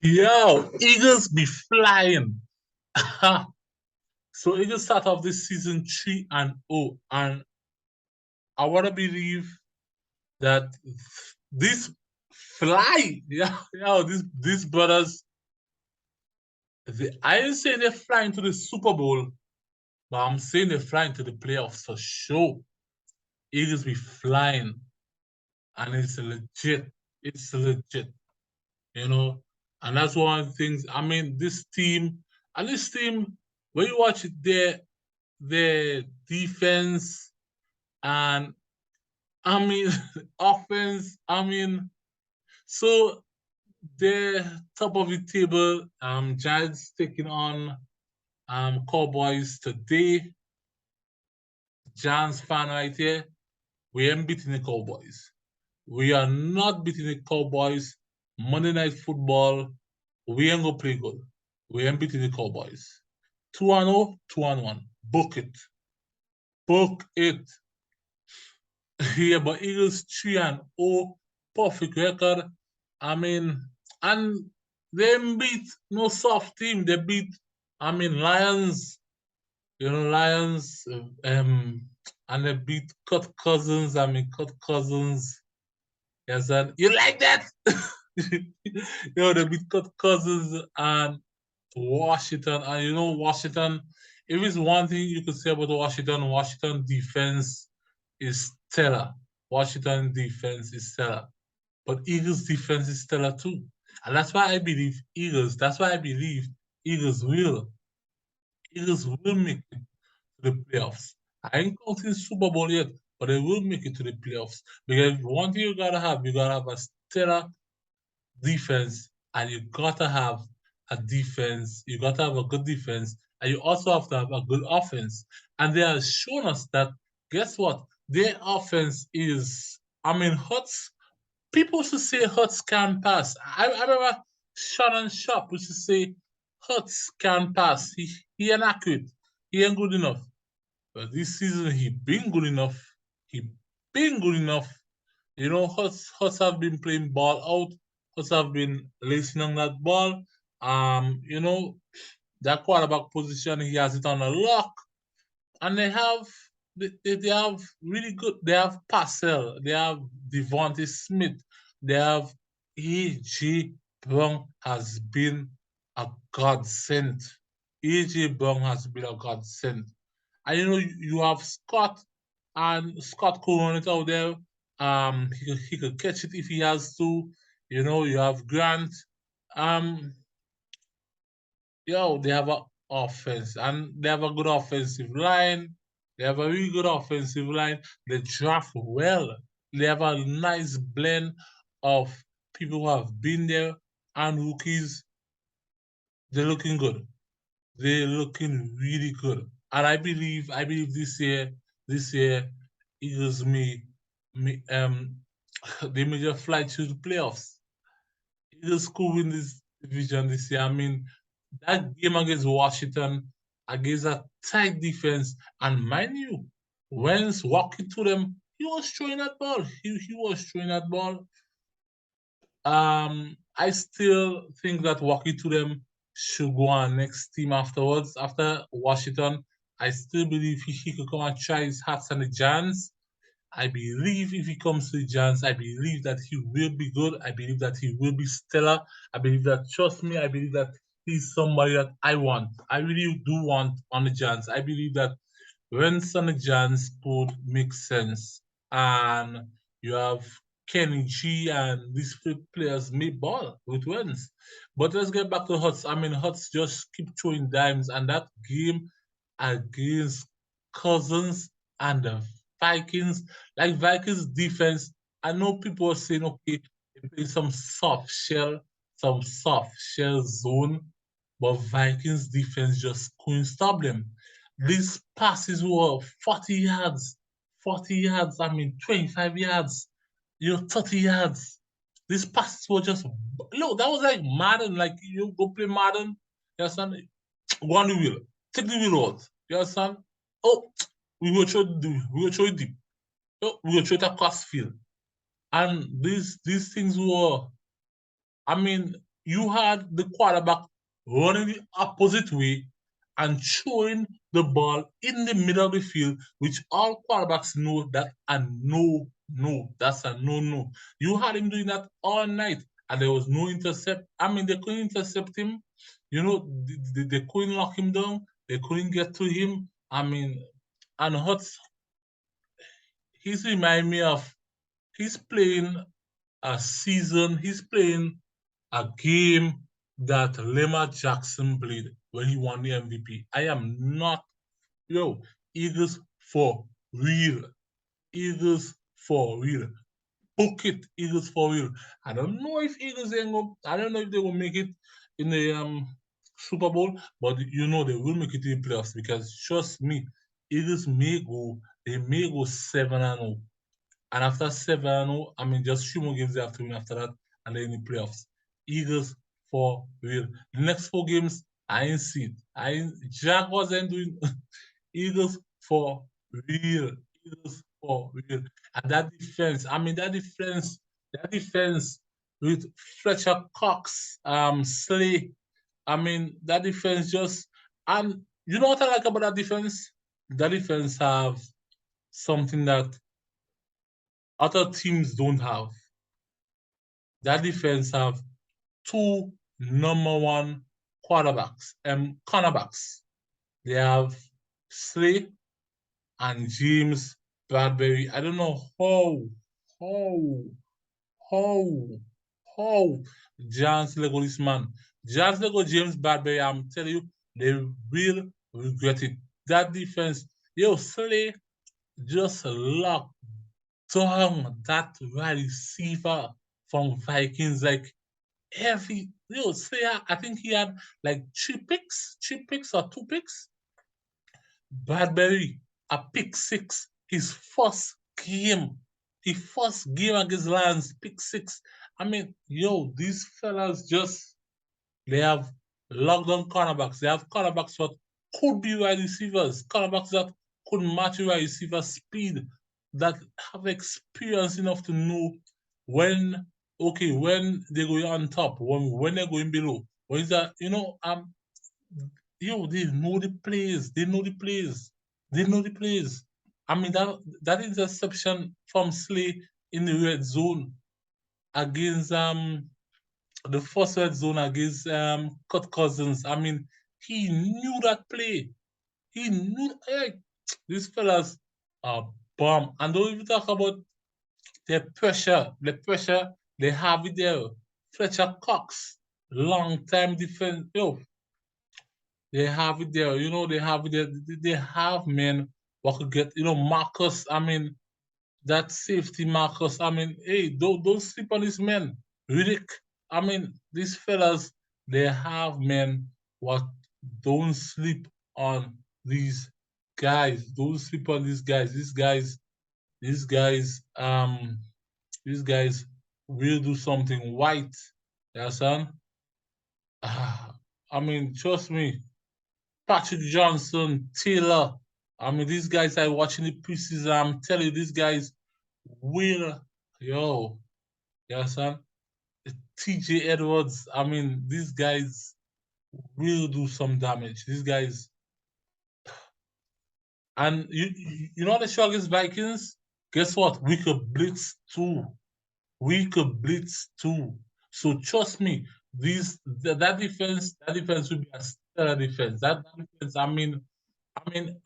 Yo, Eagles be flying. So Eagles start off this season 3-0, and I wanna believe that this fly, yeah, these brothers, I ain't saying they're flying to the Super Bowl, but I'm saying they're flying to the playoffs for sure. Eagles be flying, and it's legit. It's legit, you know. And that's one of the things. I mean, this team, when you watch it, their defense and I mean offense. I mean, so they're top of the table. Giants taking on Cowboys today. Giants fan right here. We ain't beating the Cowboys. We are not beating the Cowboys. Monday Night Football. We ain't gonna play good. We ain't beating the Cowboys. 2-0, 2-1. Book it. Book it. Yeah, but Eagles 3-0, perfect record. I mean, and they beat no soft team. They beat, I mean, Lions. Lions. And they beat Cut Cousins. I mean, Cut Cousins. Yes, and you like that? They beat Cut Cousins and Washington. And Washington. If it's one thing you could say about Washington defense is stellar. Washington defense is stellar. But Eagles defense is stellar too. And that's why I believe Eagles will. Eagles will make it to the playoffs. I ain't counting Super Bowl yet, but they will make it to the playoffs. Because one thing you gotta have a stellar defense, and you gotta have you gotta have a good defense, and you also have to have a good offense. And they have shown us that, guess what? Their offense is, I mean, Hurts, people should say Hurts can pass. I remember Shannon Sharp used to say Hurts can pass. He ain't accurate. He ain't good enough. But this season he been good enough. He been good enough. Hurts have been playing ball out. Hurts have been lacing on that ball. That quarterback position, he has it on a lock. And they have really good. They have Parcell. They have DeVonta Smith. They have A.J. Brown has been a godsend. A.J. Brown has been a godsend. And you have Scott, and Scott could run it out there. He could catch it if he has to. You have Grant. Um, they have an offense, and they have a good offensive line. They have a really good offensive line. They draft well. They have a nice blend of people who have been there and rookies. They're looking good. They're looking really good. And I believe this year, Eagles may they may just fly to the playoffs. Eagles could win this division this year. I mean, that game against Washington, against a tight defense, and mind you, Wentz walking to them, he was throwing that ball. He was throwing that ball. I still think that walking to them should go on next team afterwards. After Washington, I still believe he could come and try his hats on the Giants. I believe if he comes to the Giants, I believe that he will be good. I believe that he will be stellar. I believe that, trust me, I believe that he's somebody that I want. I really do want on the Giants. I believe that when Sonny Giants could make sense, and you have Kenny G and these players may ball with wins. But let's get back to Huts. I mean, Huts just keep throwing dimes, and that game against Cousins and the Vikings, like Vikings defense, I know people are saying, okay, they play some soft shell zone, but Vikings defense just couldn't stop them. These passes were 40 yards, I mean 25 yards, 30 yards. These passes were just, look, that was like Madden, like you go play Madden, you understand? Go on the wheel, take the wheel out, you understand? Oh, we will throw it deep. Oh, we will throw it across field. And these things were, I mean, you had the quarterback running the opposite way and throwing the ball in the middle of the field, which all quarterbacks know that a no, that's a no. You had him doing that all night, and there was no intercept. I mean, they couldn't intercept him. You know, they couldn't lock him down. They couldn't get to him. I mean, and Hutz, he's remind me of he's playing a season, he's playing a game that Lamar Jackson played when he won the MVP. I am not, Eagles for real. Eagles for real. Book it, Eagles for real. I don't know if Eagles ain't go, I don't know if they will make it in the Super Bowl, but they will make it in the playoffs because trust me, Eagles may go 7-0. And after 7-0, I mean, just 3 more games they have to win after that, and then in the playoffs. Eagles for real. The next 4 games, I ain't see it. Jaguars ain't doing Eagles for real. Eagles for real. And that defense with Fletcher Cox, Slay. I mean, that defense just and you know what I like about that defense? That defense have something that other teams don't have. That defense have two number 1 quarterbacks and cornerbacks. They have Slay and James Bradbury. I don't know how, how, how Giants Lego this man. Giants Lego James Bradbury, I'm telling you, they will regret it. That defense, Slay just locked that wide receiver from Vikings, like I think he had like 3 picks or 2 picks. Bradbury, a pick 6, his first game against Lions, pick 6. I mean, these fellas they have lockdown cornerbacks. They have cornerbacks that could be wide receivers, cornerbacks that could match wide receiver speed, that have experience enough to know when they go on top, when they're going below. When is that, they know the plays. They know the plays. They know the plays. I mean, that interception from Slay in the red zone against the first red zone against Kirk Cousins. I mean, he knew that play. He knew, hey, these fellas are bomb. And don't even talk about the pressure they have it there. Fletcher Cox, long time defense. They have it there. They have it there. They have men what could get, Marcus. I mean, that safety Marcus. I mean, hey, don't sleep on these men. Riddick. I mean, these fellas, they have men what don't sleep on these guys. Don't sleep on these guys. These guys, these guys will do something white. You understand? I mean, trust me, Patrick Johnson, Taylor. I mean, these guys are watching the preseason. I'm telling you, these guys will, you understand? TJ Edwards. I mean, these guys will do some damage. These guys, and you know the show against Vikings. Guess what? We could blitz too. So trust me, that defense will be a stellar defense. That defense,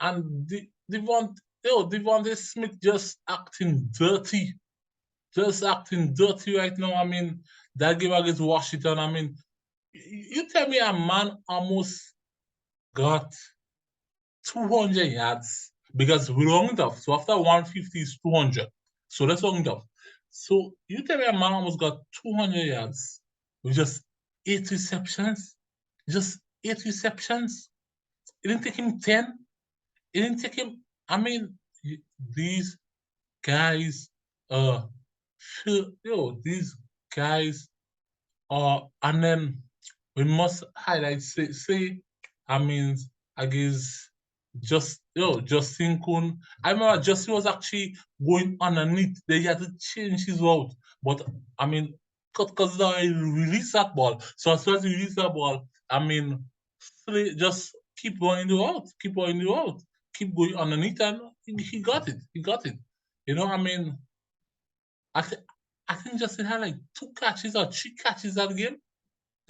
and DeVonta Smith just acting dirty, right now. I mean, that game against Washington. I mean, you tell me a man almost got 200 yards because we round it off. So after 150 is 200. So let's round it off. So you tell me a man almost got 200 yards with just 8 receptions? Just 8 receptions? It didn't take him 10. It didn't take him. I mean, these guys, these guys are, and then we must highlight, I mean, I guess Justin Kun. I remember Justin was actually going underneath. They had to change his route. But I mean, because now I release that ball. So as soon as you release that ball, I mean, just keep going the route, keep going the route, keep going underneath, and he got it. He got it. You know, I mean, I th- I think Justin had like 2 catches or 3 catches that game.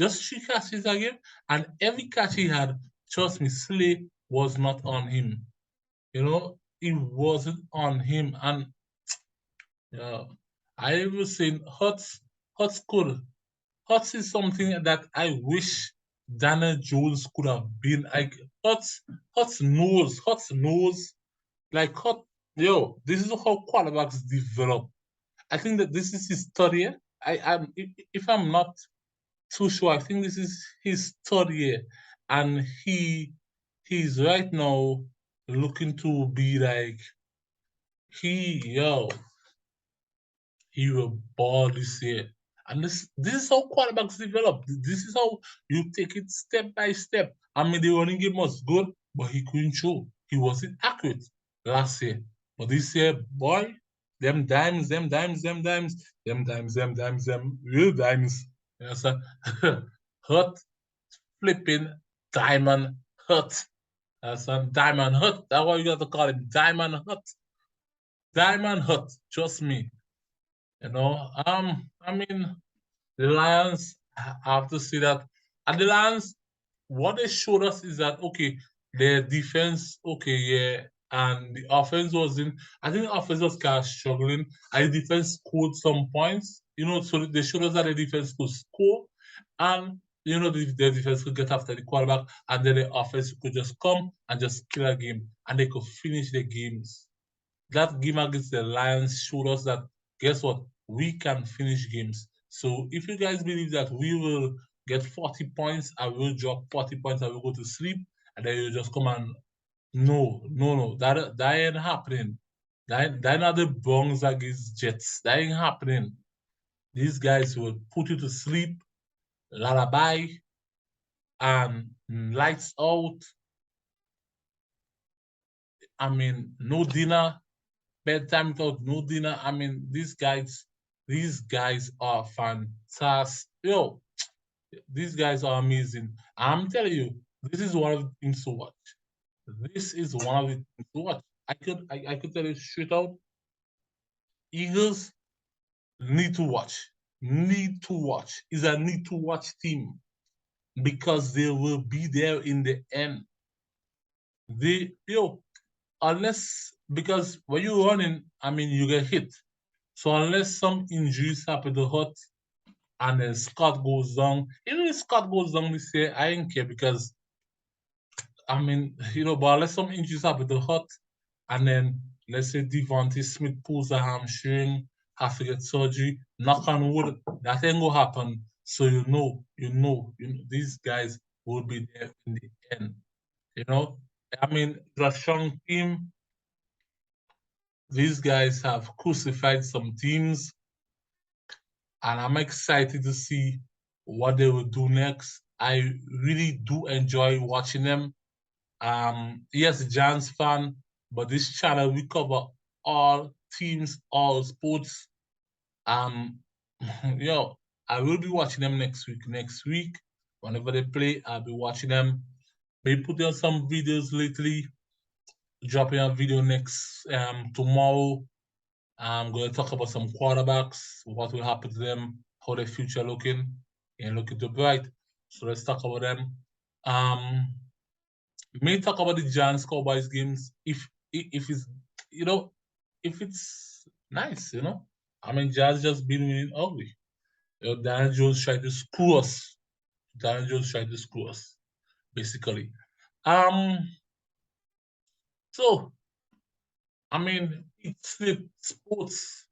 Just 3 catches that game, and every catch he had, trust me, Slay was not on him. You know, it wasn't on him, and yeah, I was saying Hurts could. Hurts is something that I wish Daniel Jones could have been. Like Hurts knows, like Hurts, yo, this is how quarterbacks develop. I think that this is his third year. I'm if I'm not too sure, I think this is his third year, and he's right now looking to be like yo, he will ball this year. And this is how quarterbacks develop. This is how you take it step by step. I mean, the running game was good, but he couldn't show. He wasn't accurate last year. But this year, boy, them dimes, them dimes, them dimes, them dimes, them dimes, them real dimes. Yes, sir. Hurt, flipping, diamond, hurt. Yes, sir. Diamond hurt. That's what you got to call him. Diamond hurt. Diamond hurt. Trust me. You know, I mean, the Lions have to see that. And the Lions, what they showed us is that okay, their defense, okay, yeah, and the offense wasn't. I think the offense was kind of struggling. And the defense scored some points, you know, so they showed us that the defense could score, and you know the defense could get after the quarterback, and then the offense could just come and just kill a game, and they could finish the games. That game against the Lions showed us that guess what? We can finish games. So if you guys believe that we will get 40 points, I will drop 40 points, I will go to sleep, and then you just come and no. That ain't happening. That not the Bronx against Jets. That ain't happening. These guys will put you to sleep, lullaby, and lights out. I mean, no dinner, bedtime without no dinner. I mean, these guys are fantastic. Yo, these guys are amazing. I'm telling you, this is one of the things to watch. This is one of the things to watch. I could tell you straight out, Eagles need to watch. Need to watch. Is a need to watch team because they will be there in the end. Unless because when you're running, I mean you get hit. So unless some injuries happen to Hurt and then Scott goes down, even if Scott goes down this year, I don't care because I mean, but unless some injuries happen to Hurt and then let's say DeVonta Smith pulls a hamstring, have to get surgery, knock on wood, that ain't gonna happen. So these guys will be there in the end. You know, I mean, the strong team. These guys have crucified some teams, and I'm excited to see what they will do next. I really do enjoy watching them. Yes, Giants fan, but this channel we cover all teams, all sports. Um, I will be watching them next week. Next week, whenever they play, I'll be watching them. Maybe put on some videos lately. Dropping a video next tomorrow. I'm going to talk about some quarterbacks, what will happen to them, how their future looking, and looking too bright. So let's talk about them. May talk about the Giants Cowboys games if it's if it's nice, I mean Giants just been winning ugly. Daniel Jones tried to screw us. Daniel Jones tried to screw us, basically. Um, so I mean it's the sports.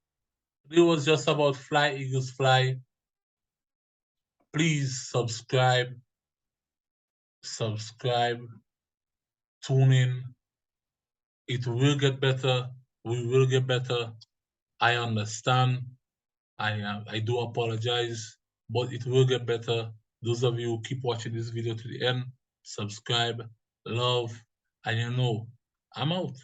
It was just about fly, Eagles fly. Please subscribe, tune in. It will get better. We will get better. I understand. I do apologize, but it will get better. Those of you who keep watching this video to the end, subscribe, love, and I'm out.